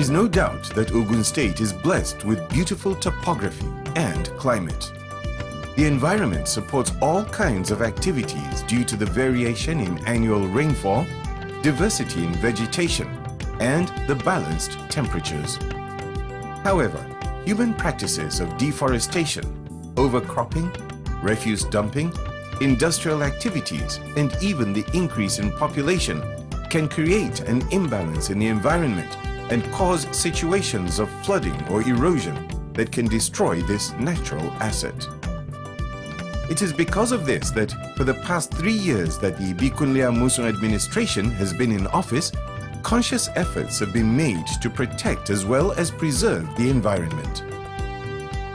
is no doubt that Ogun State is blessed with beautiful topography and climate. The environment supports all kinds of activities due to the variation in annual rainfall, diversity in vegetation, and the balanced temperatures. However, human practices of deforestation, overcropping, refuse dumping, industrial activities, and even the increase in population can create an imbalance in the environment and cause situations of flooding or erosion that can destroy this natural asset. It is because of this that for the past 3 years that the Ibikunle Amosun administration has been in office, conscious efforts have been made to protect as well as preserve the environment.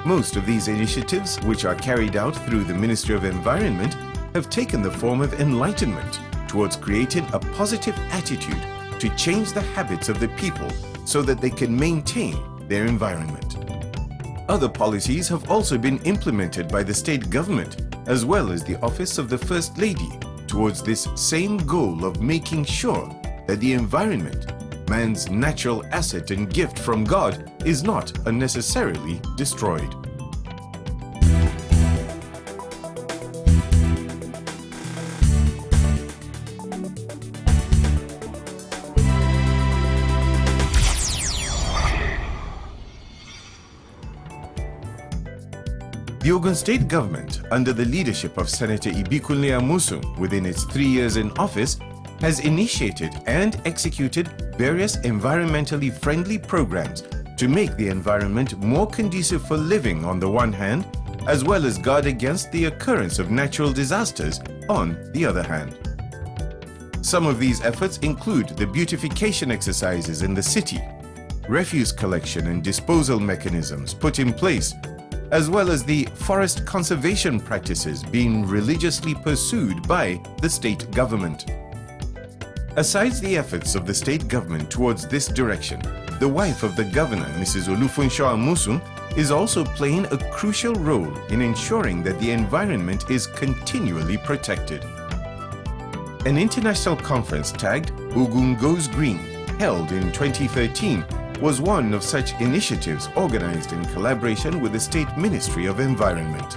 Most of these initiatives, which are carried out through the Ministry of Environment, have taken the form of enlightenment towards creating a positive attitude to change the habits of the people so that they can maintain their environment. Other policies have also been implemented by the state government as well as the Office of the First Lady towards this same goal of making sure that the environment, man's natural asset and gift from God, is not unnecessarily destroyed. The Ogun State government, under the leadership of Senator Ibikunle Amosun within its 3 years in office, has initiated and executed various environmentally friendly programs to make the environment more conducive for living on the one hand, as well as guard against the occurrence of natural disasters on the other hand. Some of these efforts include the beautification exercises in the city, refuse collection and disposal mechanisms put in place, as well as the forest conservation practices being religiously pursued by the state government. Aside the efforts of the state government towards this direction, the wife of the governor, Mrs. Olufunsho Amosun, is also playing a crucial role in ensuring that the environment is continually protected. An international conference tagged Ogun Goes Green, held in 2013, was one of such initiatives organized in collaboration with the State Ministry of Environment.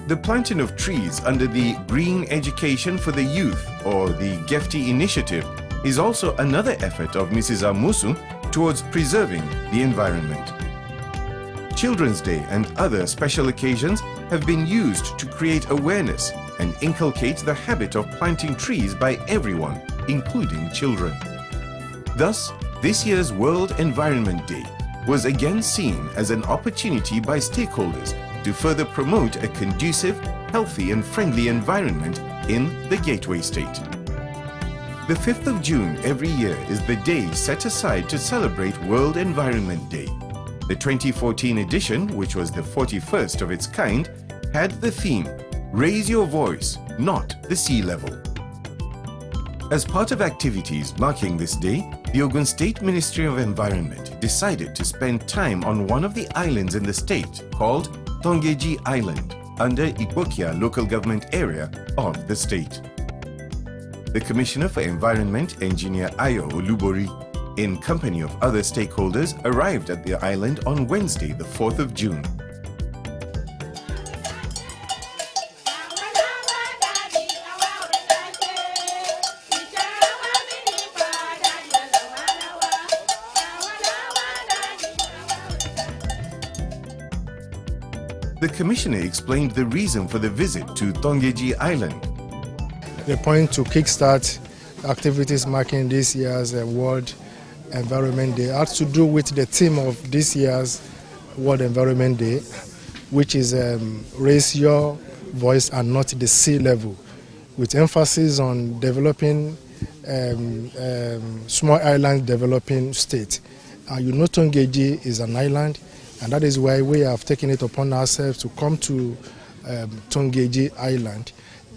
The planting of trees under the Green Education for the Youth, or the GEFTI initiative, is also another effort of Mrs. Amosun towards preserving the environment. Children's Day and other special occasions have been used to create awareness and inculcate the habit of planting trees by everyone, including children. Thus, this year's World Environment Day was again seen as an opportunity by stakeholders to further promote a conducive, healthy and friendly environment in the Gateway State. The 5th of June every year is the day set aside to celebrate World Environment Day. The 2014 edition, which was the 41st of its kind, had the theme, Raise Your Voice, Not the Sea Level. As part of activities marking this day, the Ogun State Ministry of Environment decided to spend time on one of the islands in the state called Tongeji Island under Ikpokia local government area of the state. The Commissioner for Environment, Engineer Ayo Olubori, in company of other stakeholders, arrived at the island on Wednesday, the 4th of June. The Commissioner explained the reason for the visit to Tongeji Island. The point to kickstart activities marking this year's World Environment Day had to do with the theme of this year's World Environment Day, which is raise your voice and not the sea level, with emphasis on developing small island developing state. You know, Tongeji is an island, and that is why we have taken it upon ourselves to come to Tongeji Island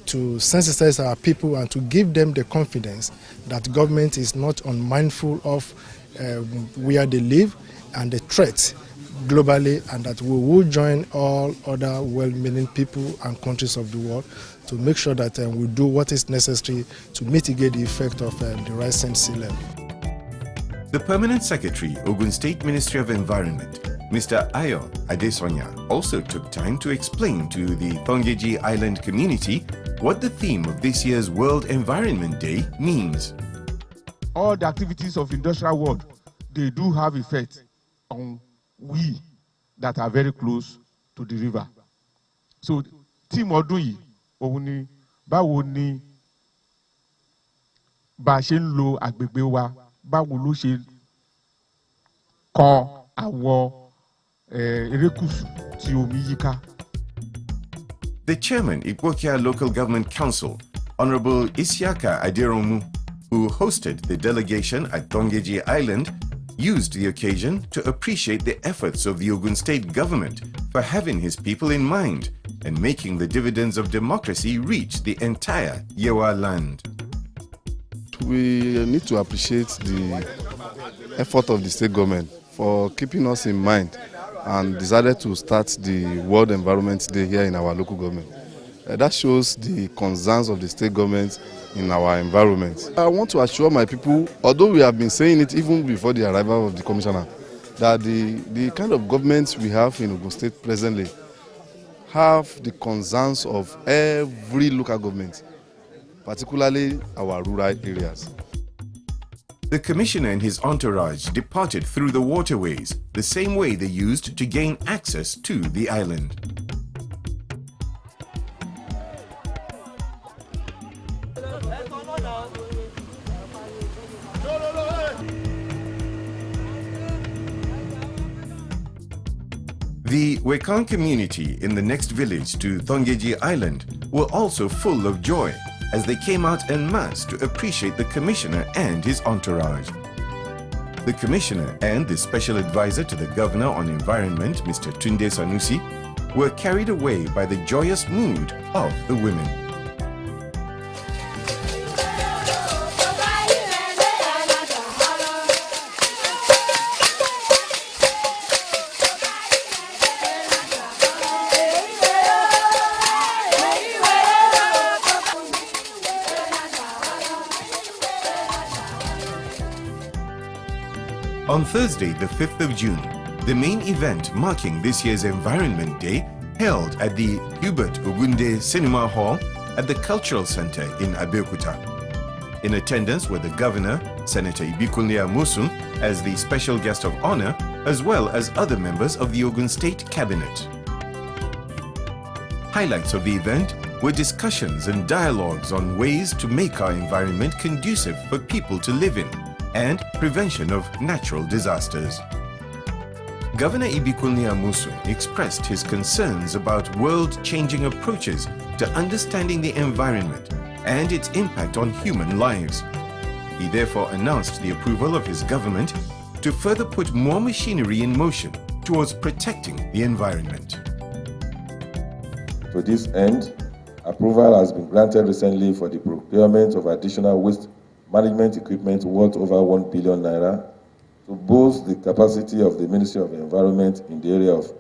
to sensitize our people and to give them the confidence that government is not unmindful of where they live and the threats globally, and that we will join all other well-meaning people and countries of the world to make sure that we do what is necessary to mitigate the effect of the rising sea level. The Permanent Secretary, Ogun State Ministry of Environment, Mr. Ayo Adesonya, also took time to explain to the Tongeji Island community what the theme of this year's World Environment Day means. All the activities of industrial world, they do have effect on we that are very close to the river. So, theme ọdún yìí, òun ni báwo ni bá ṣe ń lo agbègbè wa, báwo ló ṣe kan àwọn erékùṣù tí omi yíká. The chairman, Ikwokia Local Government Council, Honorable Isiaka Aderomu, who hosted the delegation at Tongeji Island, used the occasion to appreciate the efforts of the Ogun State government for having his people in mind and making the dividends of democracy reach the entire Yewa land. We need to appreciate the effort of the state government for keeping us in mind and decided to start the World Environment Day here in our local government. That shows the concerns of the state government in our environment. I want to assure my people, although we have been saying it even before the arrival of the commissioner, that the kind of government we have in Ogun State presently have the concerns of every local government, particularly our rural areas. The commissioner and his entourage departed through the waterways, the same way they used to gain access to the island. The Wekan community in the next village to Tongeji Island were also full of joy as they came out en masse to appreciate the commissioner and his entourage. The commissioner and the special advisor to the governor on environment, Mr. Tunde Sanusi, were carried away by the joyous mood of the women. On Thursday, the 5th of June, the main event marking this year's Environment Day held at the Hubert Ogunde Cinema Hall at the Cultural Center in Abeokuta. In attendance were the Governor, Senator Ibikunle Amosun, as the special guest of honor, as well as other members of the Ogun State Cabinet. Highlights of the event were discussions and dialogues on ways to make our environment conducive for people to live in, and prevention of natural disasters. Governor Ibikunle Amosun expressed his concerns about world-changing approaches to understanding the environment and its impact on human lives. He therefore announced the approval of his government to further put more machinery in motion towards protecting the environment. To this end, approval has been granted recently for the procurement of additional waste management equipment worth over 1 billion naira to boost the capacity of the Ministry of Environment in the area of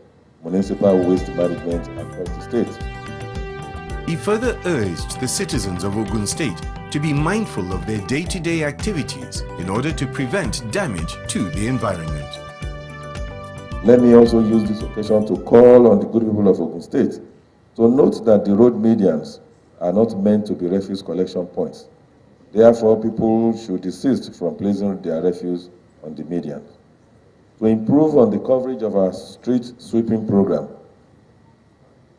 municipal waste management across the state. He further urged the citizens of Ogun State to be mindful of their day-to-day activities in order to prevent damage to the environment. Let me also use this occasion to call on the good people of Ogun State to note that the road medians are not meant to be refuse collection points. Therefore, people should desist from placing their refuse on the median. To improve on the coverage of our street sweeping program,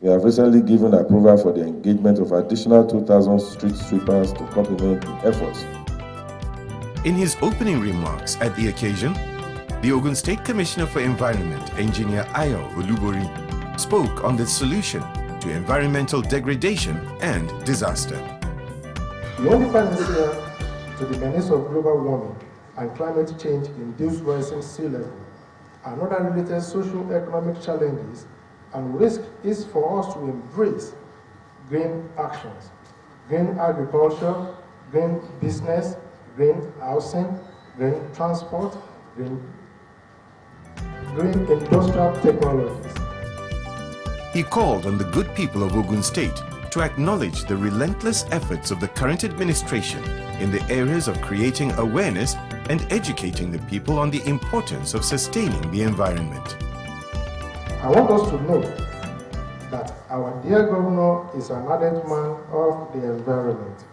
we have recently given approval for the engagement of additional 2,000 street sweepers to complement the efforts. In his opening remarks at the occasion, the Ogun State Commissioner for Environment, Engineer Ayo Olubori, spoke on the solution to environmental degradation and disaster. The only answer to the menace of global warming and climate change induced rising sea level and other related socio-economic challenges and risk is for us to embrace green actions, green agriculture, green business, green housing, green transport, green industrial technologies. He called on the good people of Ogun State to acknowledge the relentless efforts of the current administration in the areas of creating awareness and educating the people on the importance of sustaining the environment. I want us to know that our dear governor is an ardent man of the environment.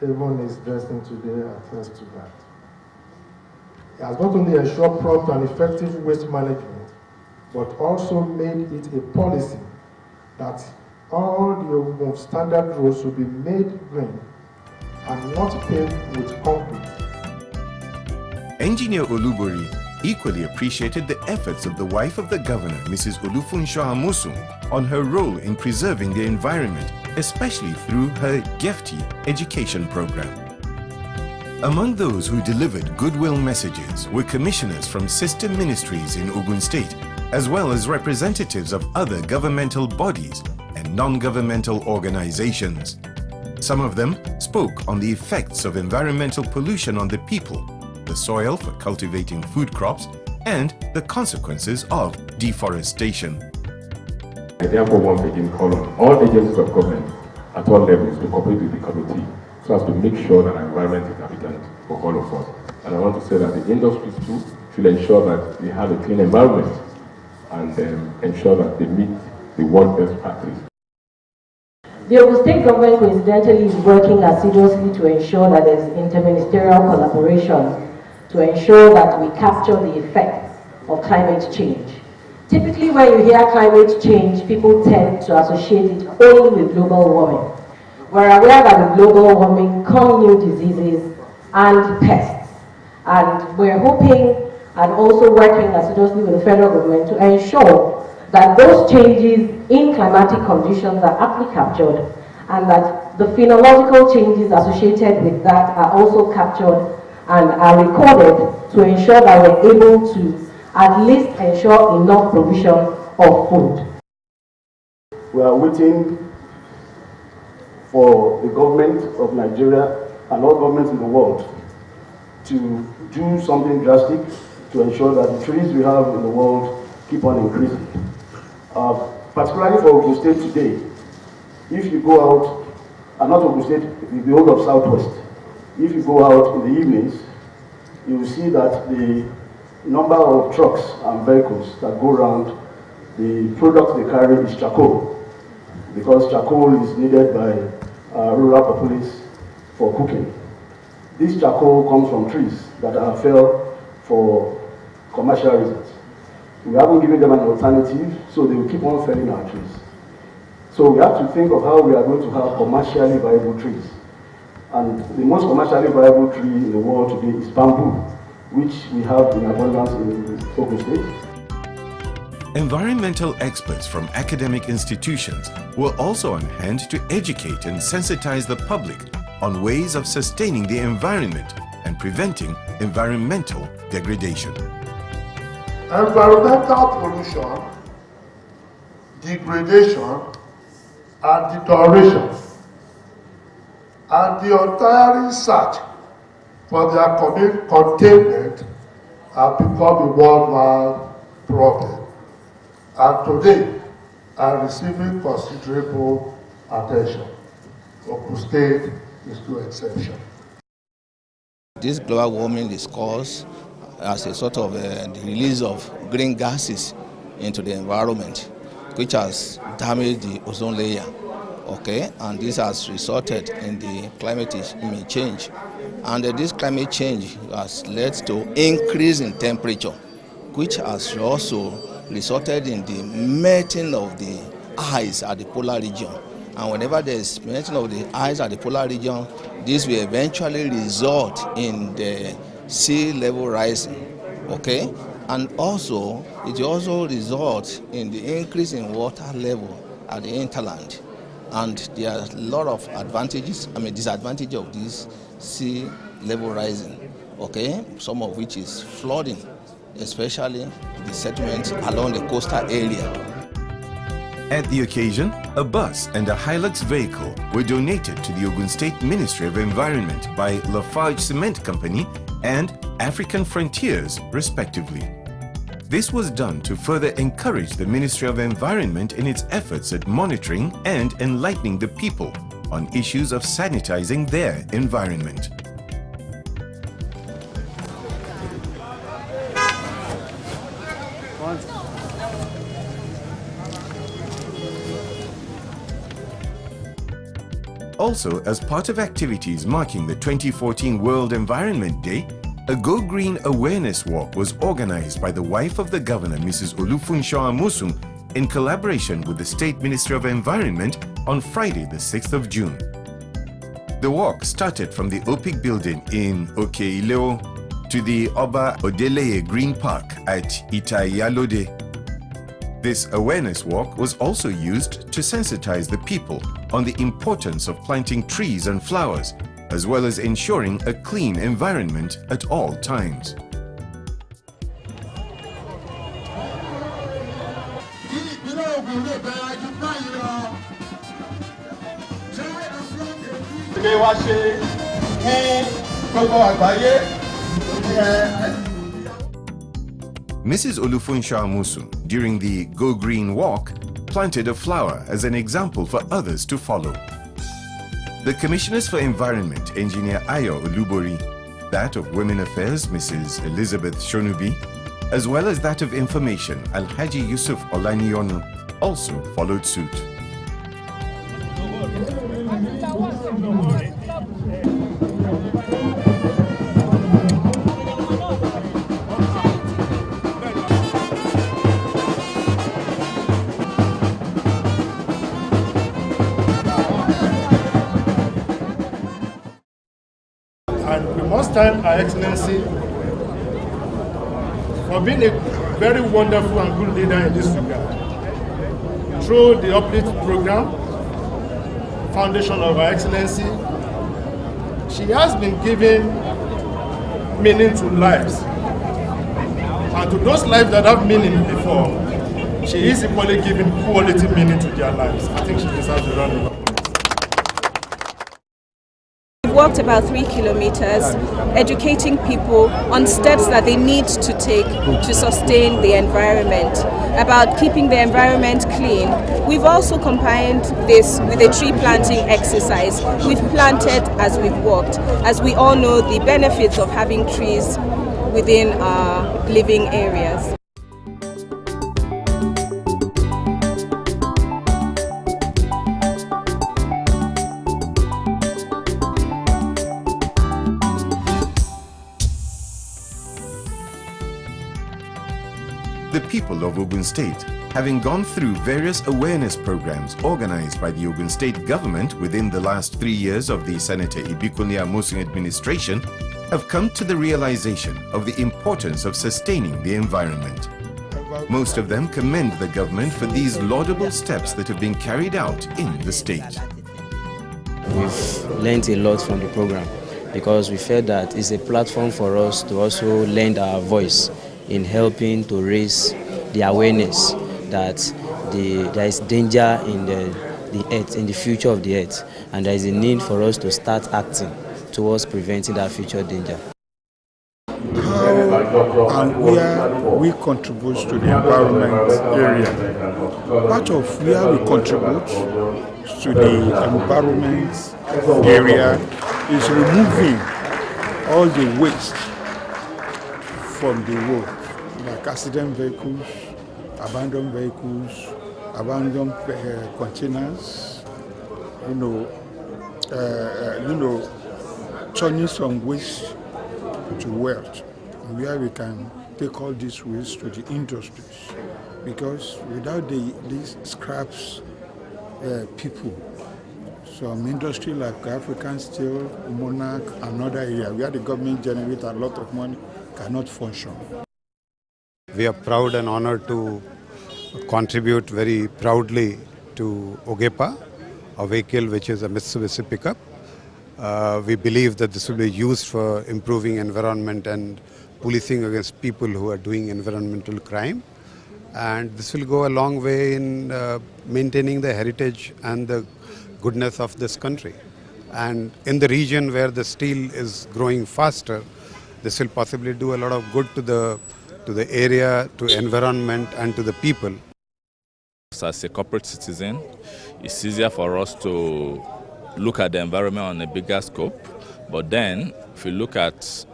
Even his dressing today attests to that. He has not only ensured prompt and effective waste management, but also made it a policy that all the Ogun standard roads will be made green and not paved with concrete. Engineer Olubori equally appreciated the efforts of the wife of the governor, Mrs. Olufunsho Amosun, on her role in preserving the environment, especially through her GEFTI education program. Among those who delivered goodwill messages were commissioners from sister ministries in Ogun State, as well as representatives of other governmental bodies and non-governmental organizations. Some of them spoke on the effects of environmental pollution on the people, the soil for cultivating food crops, and the consequences of deforestation. I therefore once again call on all agencies of government at all levels to cooperate with the committee so as to make sure that our environment is habitat for all of us. And I want to say that the industries too should ensure that they have a clean environment and ensure that they meet the world best practice. The Ogun State government coincidentally is working assiduously to ensure that there is interministerial collaboration to ensure that we capture the effects of climate change. Typically, when you hear climate change, people tend to associate it only with global warming. We're aware that with global warming come new diseases and pests. And we're hoping and also working assiduously with the federal government to ensure that those changes in climatic conditions are aptly captured and that the phenological changes associated with that are also captured and are recorded to ensure that we're able to at least ensure enough provision of food. We are waiting for the government of Nigeria and all governments in the world to do something drastic to ensure that the trees we have in the world keep on increasing. Particularly for Ogun State today, if you go out, and not Ogun State, the whole of Southwest, if you go out in the evenings, you will see that the number of trucks and vehicles that go around, the product they carry is charcoal, because charcoal is needed by rural populace for cooking. This charcoal comes from trees that are felled for commercial reasons. We haven't given them an alternative, so they will keep on felling our trees. So we have to think of how we are going to have commercially viable trees. And the most commercially viable tree in the world today is bamboo, which we have in abundance in Ogun State. Environmental experts from academic institutions were also on hand to educate and sensitize the public on ways of sustaining the environment and preventing environmental degradation. Environmental pollution, degradation, and deterioration, and the entire search for their containment have become a worldwide problem. And today, are receiving considerable attention. Ogun State is no exception. This global warming is caused as a sort of the release of green gases into the environment, which has damaged the ozone layer. Okay, and this has resulted in the climate change. And this climate change has led to increase in temperature, which has also resulted in the melting of the ice at the polar region. And whenever there is melting of the ice at the polar region, this will eventually result in the sea level rising. Okay, and also it will also result in the increase in water level at the hinterland. And there are a lot of disadvantages of this sea level rising, okay? Some of which is flooding, especially the settlements along the coastal area. At the occasion, a bus and a Hilux vehicle were donated to the Ogun State Ministry of Environment by Lafarge Cement Company and African Frontiers, respectively. This was done to further encourage the Ministry of Environment in its efforts at monitoring and enlightening the people on issues of sanitizing their environment. Also, as part of activities marking the 2014 World Environment Day, a Go Green awareness walk was organized by the wife of the governor, Mrs. Olufunsho Amosun, in collaboration with the State Ministry of Environment on Friday, the 6th of June. The walk started from the OPIC building in Okeileo to the Oba Odeleye Green Park at Itaiyalode. This awareness walk was also used to sensitize the people on the importance of planting trees and flowers, as well as ensuring a clean environment at all times. Mrs. Olufunsho Amosun, during the Go Green walk, planted a flower as an example for others to follow. The Commissioners for Environment, Engineer Ayo Olubori, that of Women Affairs, Mrs. Elizabeth Shonubi, as well as that of Information, Alhaji Yusuf Olaniyonu, also followed suit. And we must thank Her Excellency for being a very wonderful and good leader in this regard. Through the Uplift program, foundation of Her Excellency, she has been giving meaning to lives. And to those lives that have meaning before, she is equally giving quality meaning to their lives. I think she deserves a round of applause. Walked about 3 kilometers, educating people on steps that they need to take to sustain the environment, about keeping the environment clean. We've also combined this with a tree planting exercise. We've planted as we've walked. As we all know, the benefits of having trees within our living areas. The people of Ogun State, having gone through various awareness programs organized by the Ogun State government within the last 3 years of the Senator Ibikunle Amosun administration, have come to the realization of the importance of sustaining the environment. Most of them commend the government for these laudable steps that have been carried out in the state. We've learned a lot from the program because we felt that it's a platform for us to also lend our voice in helping to raise the awareness that there is danger in the earth, in the future of the earth, and there is a need for us to start acting towards preventing that future danger. How and where we contribute to the environment area. Part of where we contribute to the environment area is removing all the waste from the road, like accident vehicles, abandoned containers, turning some waste to wealth, where we can take all this waste to the industries, because without these scraps people, some industry like African Steel, Monarch, another area where the government generates a lot of money, cannot function. We are proud and honored to contribute very proudly to OGEPA, a vehicle which is a Mitsubishi pickup. We believe that this will be used for improving environment and policing against people who are doing environmental crime. And this will go a long way in maintaining the heritage and the goodness of this country. And in the region where the steel is growing faster, this will possibly do a lot of good to the area, to environment and to the people. As a corporate citizen, it's easier for us to look at the environment on a bigger scope. But then, if you look at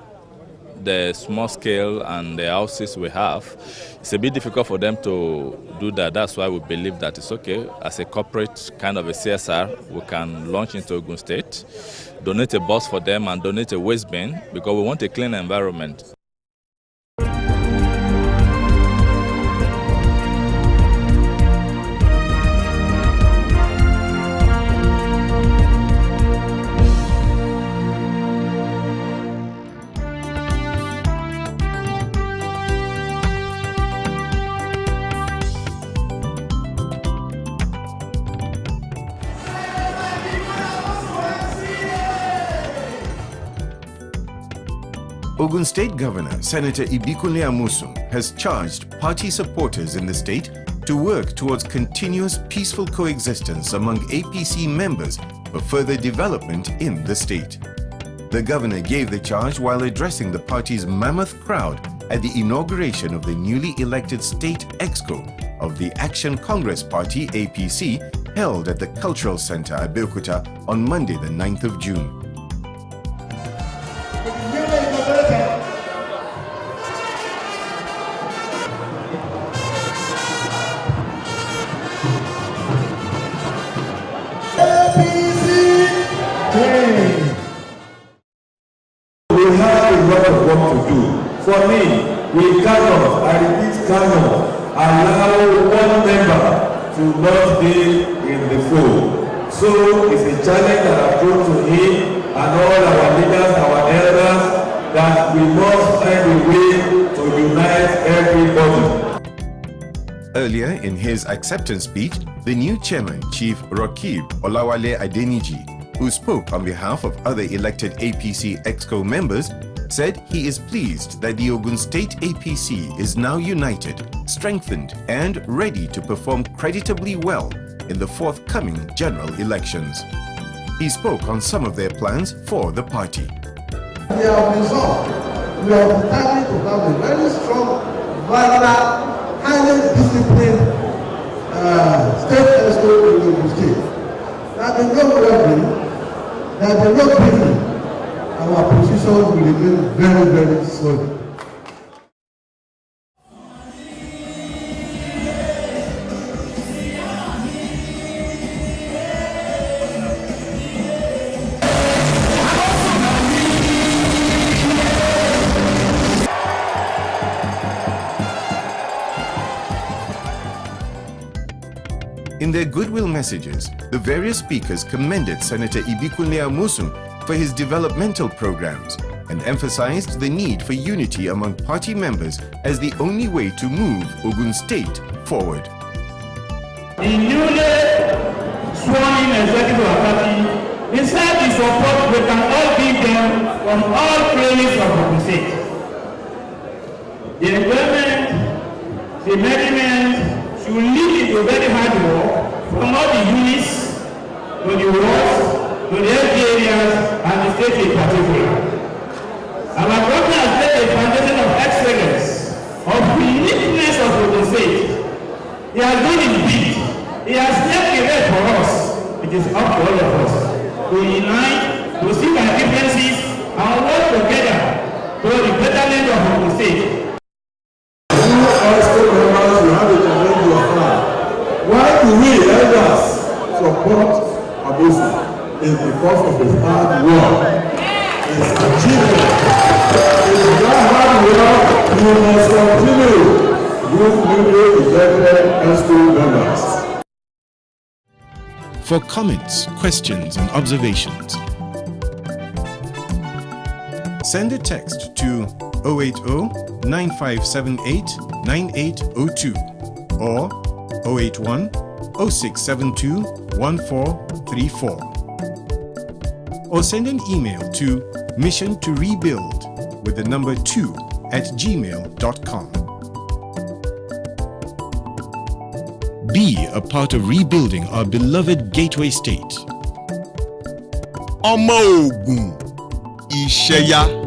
the small scale and the houses we have, it's a bit difficult for them to do that. That's why we believe that it's okay. As a corporate kind of a CSR, we can launch into Ogun State, donate a bus for them and donate a waste bin because we want a clean environment. Ogun State Governor Senator Ibikunle Amosun has charged party supporters in the state to work towards continuous peaceful coexistence among APC members for further development in the state. The governor gave the charge while addressing the party's mammoth crowd at the inauguration of the newly elected state exco of the Action Congress Party APC held at the Cultural Center Abeokuta on Monday the 9th of June. We have a lot of work to do. For me, we cannot, I repeat, cannot allow one member to not be in the fold. So it's a challenge that I've brought to him and all our leaders, our elders, that we must find a way to unite everybody. Earlier in his acceptance speech, the new chairman, Chief Rakib Olawale Adeniji, who spoke on behalf of other elected APC EXCO members, said he is pleased that the Ogun State APC is now united, strengthened, and ready to perform creditably well in the forthcoming general elections. He spoke on some of their plans for the party. We have resolved, we are determined to have a very strong, vibrant, highly disciplined state EXCO in Ogun State. There will be no revenue, there will be no payment. Our position will remain very, very solid. In their goodwill messages, the various speakers commended Senator Ibikunle Amosun for his developmental programs and emphasized the need for unity among party members as the only way to move Ogun State forward. The newly sworn-in executive of party, instead the support we can all give them from all crannies of Ogun State. The employment, the management should lead into very hard work from all the units to the wards, to the health areas and the state in particular. Our government has laid a foundation of excellence, of uniqueness of Ogun State. He has done his bit. He has left the way for us. It is up to all of us to unite, to seek our differences, and work together toward the betterment of Ogun State. Why do we elders support Amosun? Is because of his hard work, his achievement. If that hard work, you must continue with newly elected EXCO members. For comments, questions, and observations, send a text to 080-9578-9802 or 081-0672-1434. Or send an email to missiontorebuild@gmail.com. Be a part of rebuilding our beloved gateway state. Ọmọ Ogun, Ìṣẹ̀yà.